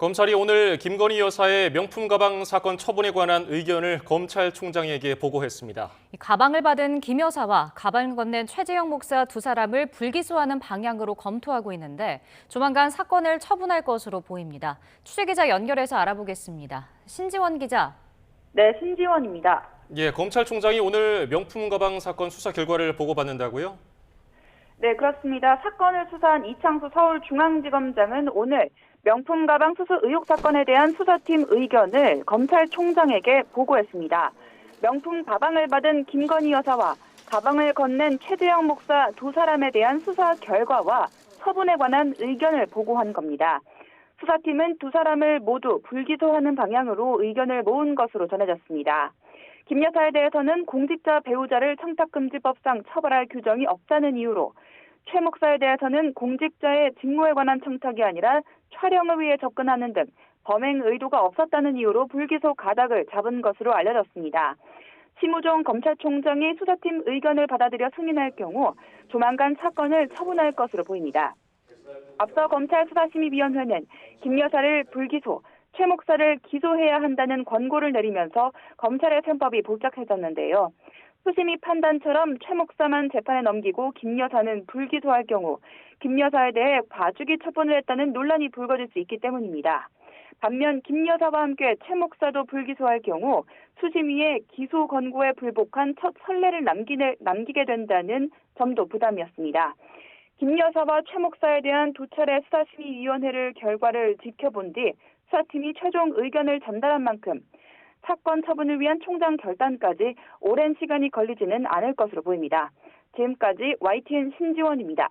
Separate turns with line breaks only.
검찰이 오늘 김건희 여사의 명품 가방 사건 처분에 관한 의견을 검찰총장에게 보고했습니다.
가방을 받은 김 여사와 가방을 건넨 최재형 목사 두 사람을 불기소하는 방향으로 검토하고 있는데 조만간 사건을 처분할 것으로 보입니다. 취재기자 연결해서 알아보겠습니다. 신지원 기자.
네, 신지원입니다.
검찰총장이 오늘 명품 가방 사건 수사 결과를 보고받는다고요?
네, 그렇습니다. 사건을 수사한 이창수 서울중앙지검장은 오늘 명품 가방 수수 의혹 사건에 대한 수사팀 의견을 검찰총장에게 보고했습니다. 명품 가방을 받은 김건희 여사와 가방을 건넨 최재형 목사 두 사람에 대한 수사 결과와 처분에 관한 의견을 보고한 겁니다. 수사팀은 두 사람을 모두 불기소하는 방향으로 의견을 모은 것으로 전해졌습니다. 김 여사에 대해서는 공직자 배우자를 청탁금지법상 처벌할 규정이 없다는 이유로, 최 목사에 대해서는 공직자의 직무에 관한 청탁이 아니라 촬영을 위해 접근하는 등 범행 의도가 없었다는 이유로 불기소 가닥을 잡은 것으로 알려졌습니다. 심우종 검찰총장이 수사팀 의견을 받아들여 승인할 경우 조만간 사건을 처분할 것으로 보입니다. 앞서 검찰수사심의위원회는 김 여사를 불기소, 최 목사를 기소해야 한다는 권고를 내리면서 검찰의 셈법이 복잡해졌는데요. 수심위 판단처럼 최 목사만 재판에 넘기고 김 여사는 불기소할 경우 김 여사에 대해 봐주기 처분을 했다는 논란이 불거질 수 있기 때문입니다. 반면 김 여사와 함께 최 목사도 불기소할 경우 수심위의 기소 권고에 불복한 첫 선례를 남기게 된다는 점도 부담이었습니다. 김 여사와 최 목사에 대한 두 차례 수사심의위원회를 결과를 지켜본 뒤 수사팀이 최종 의견을 전달한 만큼 사건 처분을 위한 총장 결단까지 오랜 시간이 걸리지는 않을 것으로 보입니다. 지금까지 YTN 신지원입니다.